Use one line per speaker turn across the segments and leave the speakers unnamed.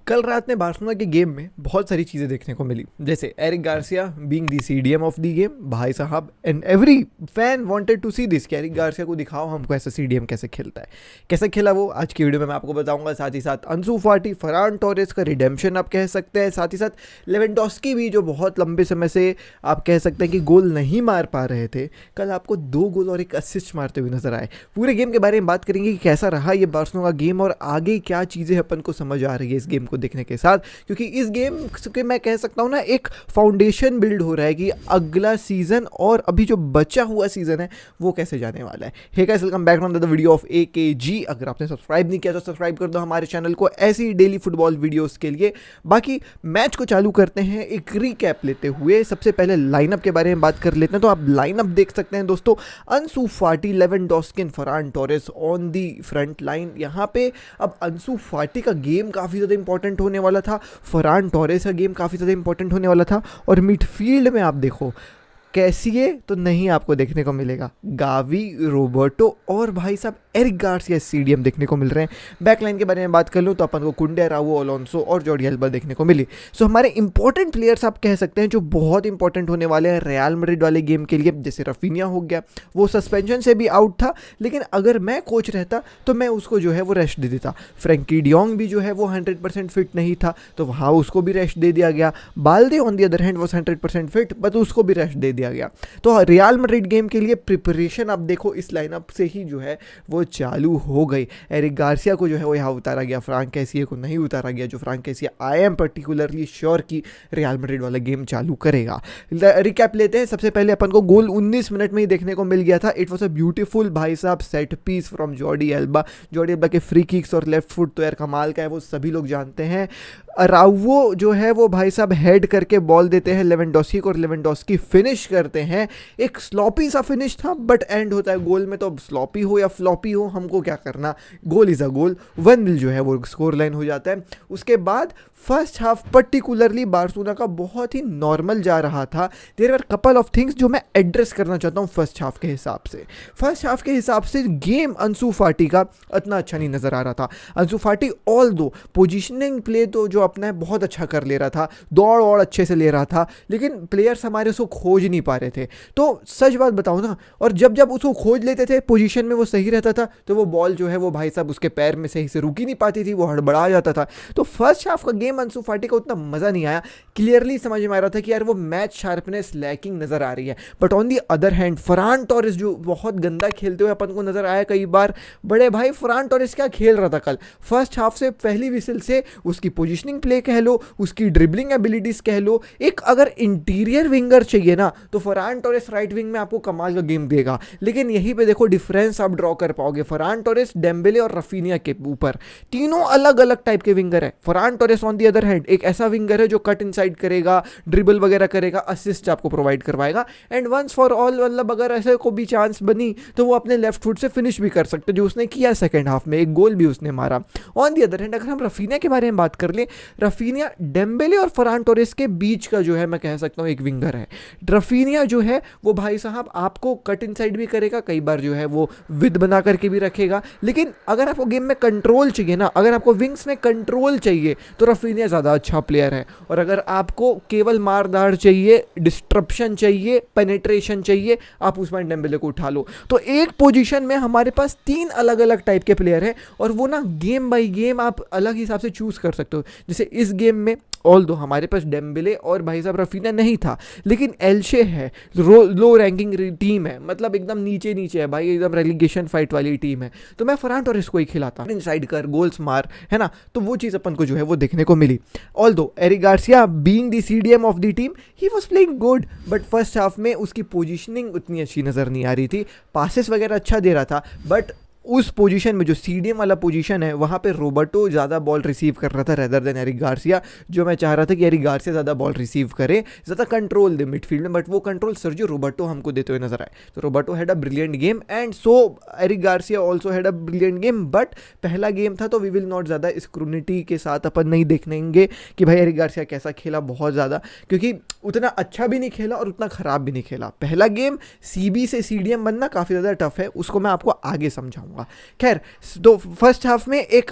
कल रात में बार्सिलोना के गेम में बहुत सारी चीज़ें देखने को मिली, जैसे Eric Garcia being the CDM of the game, भाई साहब, and every fan wanted to see this कि एरिक गार्सिया को दिखाओ हमको ऐसा सीडीएम कैसे खेलता है। कैसे खेला वो आज की वीडियो में मैं आपको बताऊंगा। साथ ही साथ अंसू फाटी, फरान टोरेस का रिडेम्पशन आप कह सकते हैं। साथ ही साथ लेवेंडोस्की भी, जो बहुत लंबे समय से आप कह सकते हैं कि गोल नहीं मार पा रहे थे, कल आपको 2 गोल और 1 असिस्ट मारते हुए नजर आए। पूरे गेम के बारे में बात करेंगे कि कैसा रहा ये बार्सिलोना का गेम और आगे क्या चीज़ें अपन को समझ आ रही है इस गेम को देखने के साथ, क्योंकि इस गेम के मैं कह सकता हूँ ना एक फाउंडेशन बिल्ड हो रहा है कि अगला सीजन और अभी जो बचा हुआ सीजन है वो कैसे जाने वाला है। Hey guys, welcome back to the video of AKG। अगर आपने सब्सक्राइब नहीं किया तो सब्सक्राइब कर दो हमारे चैनल को ऐसी डेली फुटबॉल वीडियोस के लिए। बाकी मैच को चालू करते हैं एक रिकैप लेते हुए। सबसे पहले लाइनअप के बारे में बात कर लेते हैं, तो आप लाइनअप देख सकते हैं दोस्तों। अंसू फाटी, Lewandowski, Farhan Torres on the front line. यहाँ पे अब अंसू फाटी का गेम काफ़ी ज़्यादा इंपॉर्टेंट होने वाला था, फरान टोरेस का गेम काफ़ी ज़्यादा इंपॉर्टेंट होने वाला था, और मिडफील्ड में आप देखो कैसिए तो नहीं आपको देखने को मिलेगा, गावी, रोबर्टो और भाई साहब एरिक गार्सिया सीडीएम देखने को मिल रहे हैं। बैकलाइन के बारे में बात कर लूँ तो अपन को कुंडे, राउओ, अलोंसो और जॉर्डी अल्बा देखने को मिली। सो हमारे इंपॉर्टेंट प्लेयर्स आप कह सकते हैं जो बहुत इंपॉर्टेंट होने वाले हैं रियल मैड्रिड वाले गेम के लिए, जैसे रफीनिया हो गया, वो सस्पेंशन से भी आउट था, लेकिन अगर मैं कोच रहता तो मैं उसको जो है वो रेस्ट दे देता। फ्रैंकी डियोंग भी जो है वो 100% फिट नहीं था, तो वहाँ उसको भी रेस्ट दे दिया गया। बाल्दे ऑन दी अदर हैंड वो 100% फिट, बट उसको भी रेस्ट दे दिया गया। तो रियल मैड्रिड गेम के लिए प्रिपरेशन आप देखो इस लाइनअप से ही जो है वो चालू हो गई। एरिक गार्सिया को जो है वो यहाँ उतारा गया, फ्रांक कैसिए को नहीं उतारा गया, जो Franck Kessie I am particularly sure कि रियल मैड्रिड वाला गेम चालू करेगा। रिकैप लेते हैं। सबसे पहले अपन को गोल 19 मिनट में ही देखने को मिल गया था। इट वॉज अ ब्यूटीफुल भाई साहब set piece from Jordi Alba. Jordi Alba के फ्री किक्स और लेफ्ट फुट तो यार कमाल का है, वो सभी लोग जानते हैं। राउओ जो है वो भाई साहब हेड करके बॉल देते हैं लेवेंडोस्की को, और लेवेंडोस्की फिनिश करते हैं। एक स्लॉपी सा फिनिश था, बट एंड होता है गोल में, तो अब स्लॉपी हो या फ्लॉपी हो हमको क्या करना, गोल इज़ अ गोल। 1-0 जो है वो स्कोर लाइन हो जाता है। उसके बाद फर्स्ट हाफ पर्टिकुलरली बार्सिलोना का बहुत ही नॉर्मल जा रहा था। There are couple of things जो मैं एड्रेस करना चाहता हूँ फर्स्ट हाफ के हिसाब से। फर्स्ट हाफ के हिसाब से गेम अंसू फाटी का इतना अच्छा नहीं नज़र आ रहा था। अंसू फाटी ऑल दो पोजिशनिंग प्ले तो जो अपना है बहुत अच्छा कर ले रहा था, दौड़ और अच्छे से ले रहा था, लेकिन प्लेयर्स हमारे उसको खोज नहीं पा रहे थे। तो सच बात बताऊँ ना, और जब जब उसको खोज लेते थे पोजीशन में वो सही रहता था, तो वो बॉल जो है वो भाई साहब उसके पैर में सही से रुक ही नहीं पाती थी, वो हड़बड़ा जाता था। तो फर्स्ट हाफ का गेम अंसू फाटी का उतना मज़ा नहीं आया। क्लियरली समझ में आ रहा था कि यार वो मैच शार्पनेस लैकिंग नज़र आ रही है। But on the other hand Farhan Torres जो बहुत गंदा खेलते हुए अपन को नज़र आया कई बार। बड़े भाई फरान टोरेस क्या खेल रहा था कल। फर्स्ट हाफ से पहली विसिल से उसकी पोजिशनिंग प्ले कह लो, उसकी ड्रिबलिंग एबिलिटीज़ कह लो, एक अगर इंटीरियर विंगर चाहिए ना तो फरान टोरेस राइट विंग में आपको कमाल का गेम देगा। लेकिन यहीं पे देखो डिफरेंस आप ड्रॉ कर पाओगे। फरान टोरेस, डेम्बेले और रफीनिया के ऊपर तीनों अलग अलग टाइप के विंगर है। Ferran Torres on the other hand एक ऐसा विंगर है जो कट इनसाइड करेगा, ड्रिबल वगैरह करेगा, असिस्ट आपको प्रोवाइड करवाएगा, एंड वंस फॉर ऑल मतलब अगर ऐसे को भी चांस बनी तो वो अपने लेफ्ट फुट से फिनिश भी कर सकते, जो उसने किया सेकंड हाफ में, एक गोल भी उसने मारा। ऑन दी अदर हैंड अगर हम रफीनिया के बारे में बात कर ले, रफीनिया डेम्बेले और फरान टोरेस के बीच का जो है मैं कह सकता हूँ एक विंगर है। रफीनिया जो है वो भाई साहब आपको कट इनसाइड भी करेगा, कई बार जो है वो विद बना करके भी रखेगा, लेकिन अगर आपको गेम में कंट्रोल चाहिए ना, अगर आपको विंग्स में कंट्रोल चाहिए तो रफीनिया ज़्यादा अच्छा प्लेयर है। और अगर आपको केवल मारदार चाहिए, डिस्ट्रप्शन चाहिए, पेनिट्रेशन चाहिए, आप उस्मान डेम्बेले को उठा लो। तो एक पोजीशन में हमारे पास 3 अलग अलग टाइप के प्लेयर हैं, और वो ना गेम बाई गेम आप अलग हिसाब से चूज़ कर सकते हो। जैसे इस गेम में ऑल दो हमारे पास डेम्बेले और भाई साहब रफीनिया नहीं था, लेकिन एल्शे है, लो रैंकिंग टीम है, मतलब एकदम नीचे नीचे है भाई, एकदम रेलीगेशन फाइट वाली टीम है, तो मैं फरान टोरेस को ही खिलाता, इनसाइड कर, गोल्स मार, है ना। तो वो चीज़ अपन को जो है वो देखने को मिली। Although Eric Garcia being the CDM of the team, he was playing good, but first half में उसकी पोजीशनिंग उतनी अच्छी नज़र नहीं आ रही थी। पासेस वगैरह अच्छा दे रहा था, बट उस पोजीशन में जो सीडीएम वाला पोजीशन है वहाँ पे रोबर्टो ज़्यादा बॉल रिसीव कर रहा था रेदर देन एरिक गार्सिया। जो मैं चाह रहा था कि एरिक गार्सिया ज़्यादा बॉल रिसीव करे, ज़्यादा कंट्रोल दे मिडफील्ड में, बट वो कंट्रोल सर्जियो रोबर्टो हमको देते हुए नजर आए। तो Roberto had a brilliant game, and so Eric Garcia also had a brilliant game. But पहला गेम था तो वी विल नॉट ज़्यादा स्क्रूनिटी के साथ अपन नहीं देखेंगे कि भाई एरिक गार्सिया कैसा खेला बहुत ज़्यादा, क्योंकि उतना अच्छा भी नहीं खेला और उतना ख़राब भी नहीं खेला। पहला गेम CB से CDM बनना काफ़ी ज़्यादा टफ है, उसको मैं आपको आगे समझाऊंगा। कहूँगा। खैर, तो फर्स्ट हाफ में एक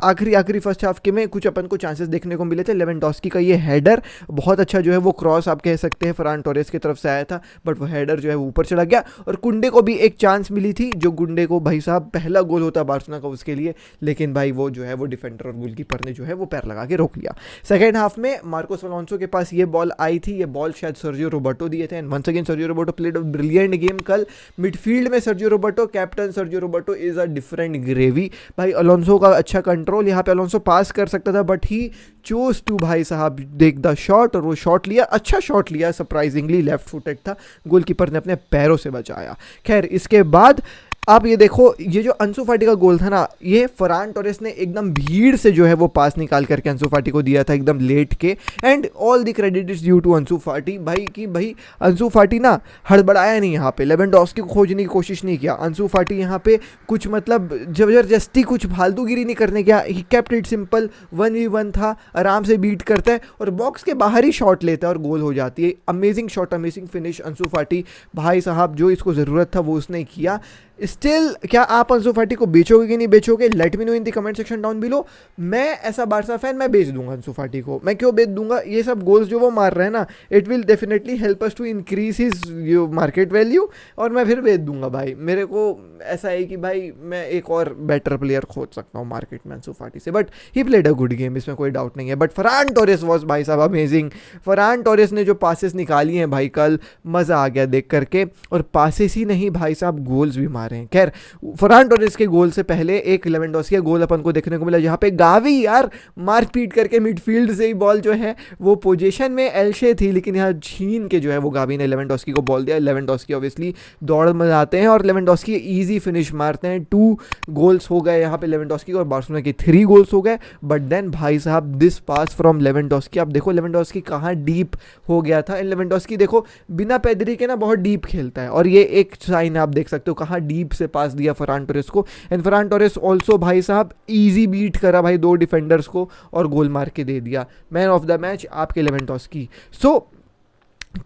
आखिरी फर्स्ट हाफ के में कुछ अपन को चांसेस देखने को मिले थे। लेवेंडोस्की का ये हेडर बहुत अच्छा जो है वो क्रॉस आप कह सकते हैं फरान टोरेस की तरफ से आया था, बट वो हेडर जो है वो ऊपर चला गया। और कुंडे को भी एक चांस मिली थी, जो गुंडे को भाई साहब पहला गोल होता बार्सिलोना का उसके लिए, लेकिन भाई वो जो है वो डिफेंडर और गोलकीपर ने जो है वो पैर लगा के रोक लिया। सेकेंड हाफ में मार्कोस अलोंसो के पास ये बॉल आई थी, ये बॉल शायद सर्जियो रोबर्टो दिए थे, and once again Sergio Roberto played a brilliant game कल। मिडफील्ड में Sergio Roberto, captain Sergio Roberto is a different gravy. भाई अलोंसो का अच्छा कंट्रोल, यहाँ पे अलोंसो पास कर सकता था, बट ही चूज टू भाई साहब देख द शॉट, और वो शॉट लिया, अच्छा शॉट लिया, सरप्राइजिंगली लेफ्ट फुटेड था, गोलकीपर ने अपने पैरों से बचाया। खैर, इसके बाद आप ये देखो, ये जो अंसु फाटी का गोल था ना, ये फरान टोरेस ने एकदम भीड़ से जो है वो पास निकाल करके अंसु फाटी को दिया था एकदम लेट के, and all the credit is due to Ansu Fati. भाई अंसु फाटी ना हड़बड़ाया नहीं यहाँ पे, लेवेंडोस्की को खोजने की कोशिश नहीं किया। अंसु फाटी यहाँ पे कुछ मतलब जबरदस्ती कुछ फालतूगिरी नहीं करने गया, he kept it simple, 1v1 था, आराम से बीट करता है और बॉक्स के बाहर ही शॉट लेता है और गोल हो जाती है। Amazing shot, amazing finish अंसु Fati, भाई साहब जो इसको ज़रूरत था वो उसने किया। स्टिल क्या आप अंसु फाटी को बेचोगे कि नहीं बेचोगे? Let me know in the comment section down below. मैं ऐसा बारसा फैन, मैं बेच दूंगा अंसु फाटी को। मैं क्यों बेच दूंगा? ये सब गोल्स जो वो मार रहे हैं ना, it will definitely help us to increase his market value, और मैं फिर बेच दूंगा भाई। मेरे को ऐसा है कि भाई मैं एक और बेटर प्लेयर खोज सकता हूँ मार्केट में अंसु फाटी से, but he played a good game, इसमें कोई डाउट नहीं है। बट फरान टोरेस वॉज भाई साहब अमेजिंग। फरान टोरेस ने जो पासेस निकाली हैं भाई कल, मज़ा आ गया देख करके, और पासेस ही नहीं भाई साहब गोल्स भी मारे हैं। खैर, फरान टोरेस के गोल से पहले एक लेवेंडोस्की का गोल अपन को देखने को मिला, जहाँ पे गावी यार मारपीट करके मिडफील्ड से ही बॉल जो है वो पोजीशन में एल्शे थी, लेकिन यहाँ छीन के जो है वो गावी ने लेवेंडोस्की को बॉल दिया। लेवेंडोस्की ऑब्वियसली दौड़ में आते हैं और लेवेंडोस्की इजी फिनिश मारते हैं। 2 गोल्स हो गए यहाँ पे लेवेंडोस्की को, और बार्सिलोना के 3 गोल्स हो गए। बट देन भाई साहब दिस पास फ्रॉम लेवेंडोस्की, आप देखो लेवेंडोस्की कहाँ डीप हो गया था। लेवेंडोस्की देखो बिना पेदरी के ना बहुत डीप खेलता है, और ये एक साइन आप देख सकते हो कहाँ डीप से पास दिया फरान टोरेस को। एंड फरान टोरेस ऑल्सो भाई साहब इजी बीट करा भाई 2 डिफेंडर्स को और गोल मार के दे दिया। मैन ऑफ द मैच आपके लेवेंडोस्की। सो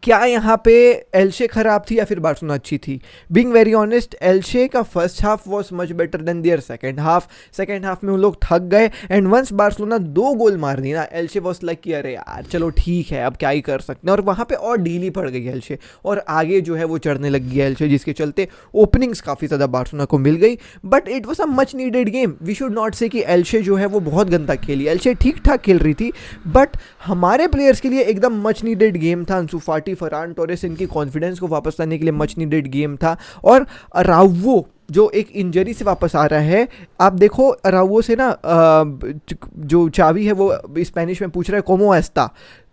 क्या यहाँ पे एल्शे खराब थी या फिर बार्सिलोना अच्छी थी? बीइंग वेरी ऑनेस्ट, एल्शे का first half was much better than their second half. Second half में उन लोग थक गए, एंड वंस बार्सिलोना 2 गोल मार दी ना, एल्शे वाज लाइक कि अरे यार चलो ठीक है, अब क्या ही कर सकते हैं। और वहाँ पे और ढीली पड़ गई एल्शे, और आगे जो है वो चढ़ने लग गई एल्शे, जिसके चलते ओपनिंग्स काफ़ी ज़्यादा बार्सिलोना को मिल गई। But it was a much needed game. We should not say कि एल्शे जो है वो बहुत गंदा खेली, एल्शे ठीक ठाक खेल रही थी, बट हमारे प्लेयर्स के लिए एकदम मच नीडेड गेम था। अंसु फाटी, फरान टोरेस, इनकी कॉन्फिडेंस को वापस लाने के लिए मच नीडेड गेम था। और अराउवो जो एक इंजरी से वापस आ रहा है, आप देखो अराउवो से ना जो चावी है वो स्पेनिश में पूछ रहा है कोमो एस्ता,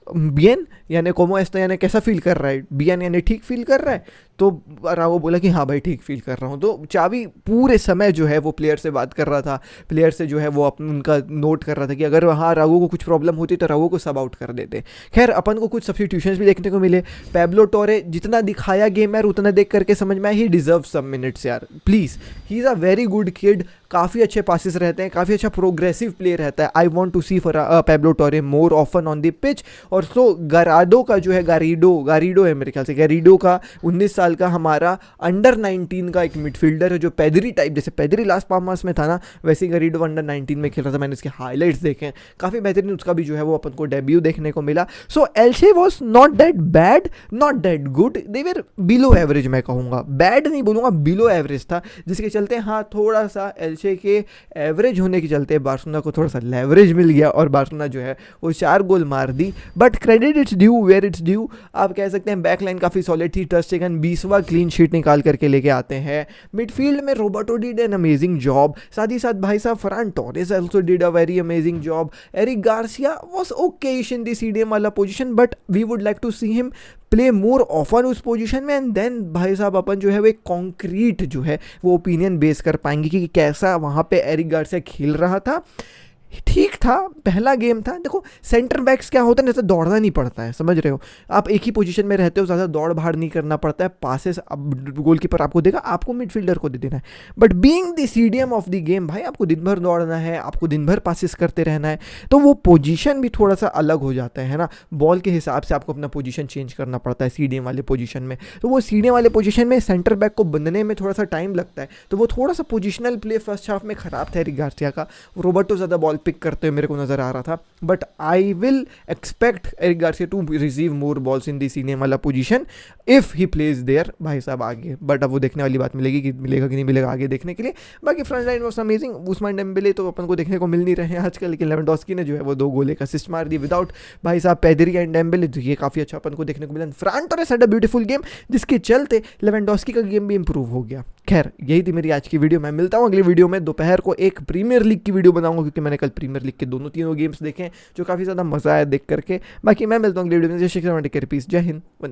बियन यानी कोमो एस्ता यानी कैसा फील कर रहा है, बियन यानी ठीक फील कर रहा है। तो रावो बोला कि हाँ भाई ठीक फील कर रहा हूँ। तो चावी पूरे समय जो है वो प्लेयर से बात कर रहा था, प्लेयर से जो है वो उनका नोट कर रहा था कि अगर वहाँ रावो को कुछ प्रॉब्लम होती तो रावो को सब आउट कर देते। खैर अपन को कुछ सब्स्टिट्यूशंस भी देखने को मिले। पैब्लो टोरे जितना दिखाया गेम यार उतना देख करके समझ में आया ही डिजर्व सम मिनट्स यार, please. He is a very good kid, काफ़ी अच्छे पासिस रहते हैं, काफ़ी अच्छा प्रोग्रेसिव प्लेयर रहता है। I want to see for Pablo Torre more often on the pitch. और सो गाराडो का जो है गारीडो है मेरे ख्याल से, गारीडो का 19 साल का हमारा अंडर 19 का एक मिडफील्डर है, जो पेदरी टाइप, जैसे पेदरी लास्ट पामास में था ना वैसे ही गारीडो अंडर 19 में खेल रहा था। मैंने इसके हाईलाइट्स देखे हैं, काफ़ी बेहतरीन उसका भी जो है वो अपन को डेब्यू देखने को मिला। So Elche was not that bad, not that good, they were below average. मैं कहूँगा बैड नहीं बोलूँगा, बिलो एवरेज था, जिसके चलते हाँ थोड़ा सा एल्शे के एवरेज होने के चलते बार्सिलोना को थोड़ा सा लेवरेज मिल गया और बार्सिलोना जो है वो 4 गोल मार दी। But credit it's due where it's due. आप कह सकते हैं बैकलाइन काफ़ी सॉलिड थी, ter Stegen 20वां क्लीन शीट निकाल करके लेके आते हैं। मिडफील्ड में Roberto did an amazing job, साथ ही साथ भाई साहब Ferran Torres also did a very amazing job. Eric Garcia was okayish in the CDM वाला position, but we would like to see him play more often उस position में। And then भाई साहब अपन जो है वो एक कॉन्क्रीट जो है वो ओपिनियन बेस कर पाएंगे कि कैसा वहाँ पे एरिक गार्सिया खेल रहा था। ठीक था, पहला गेम था। देखो सेंटर बैक्स क्या होता है, जैसे दौड़ना नहीं पड़ता है, समझ रहे हो, आप एक ही पोजीशन में रहते हो, ज़्यादा दौड़ भाड़ नहीं करना पड़ता है, पासेस अब गोलकीपर आपको देगा, आपको मिडफील्डर को दे देना है। But being the CDM of the game भाई, आपको दिन भर दौड़ना है, आपको दिन भर पासेस करते रहना है, तो वो पोजीशन भी थोड़ा सा अलग हो जाता है ना, बॉल के हिसाब से आपको अपना पोजीशन चेंज करना पड़ता है सीडीएम वाले पोजीशन में। तो वो सीडीएम वाले पोजीशन में सेंटर बैक को बंधने में थोड़ा सा टाइम लगता है, तो वो थोड़ा सा पोजिशनल प्ले फर्स्ट हाफ में खराब था एरिक गार्सिया का। रोबर्टो ज़्यादा बॉल पिक करते हुए मेरे को नजर आ रहा था, but I will expect Eric Garcia to receive more balls in the senior वाला position if he plays there भाई साहब आगे। बट अब वो देखने वाली बात मिलेगी कि मिलेगा कि नहीं मिलेगा आगे देखने के लिए। बाकी front line was amazing. Ousmane Dembele तो अपन को देखने को मिल नहीं रहे हैं आजकल, लेकिन लेवेंडोस्की ने जो है वो 2 गोले का असिस्ट मार दी विदाउट भाई साहब पेदरी एंड डेम्बेले, तो ये काफ़ी अच्छा अपन को देखने को मिला। फ्रान Torres had a beautiful game, जिसके चलते लेवेंडोस्की का गेम भी इंप्रूव हो गया। खैर यही थी मेरी आज की वीडियो, मैं मिलता हूँ अगली वीडियो में। दोपहर को एक प्रीमियर लीग की वीडियो बनाऊंगा, क्योंकि मैंने कल प्रीमियर लीग के तीनों गेम्स देखे जो काफ़ी ज़्यादा मजा आया देख करके। बाकी मैं मिलता हूँ अगली वीडियो में। जय Shri Krishna, take care, peace, जय हिंद, वंदे मातरम।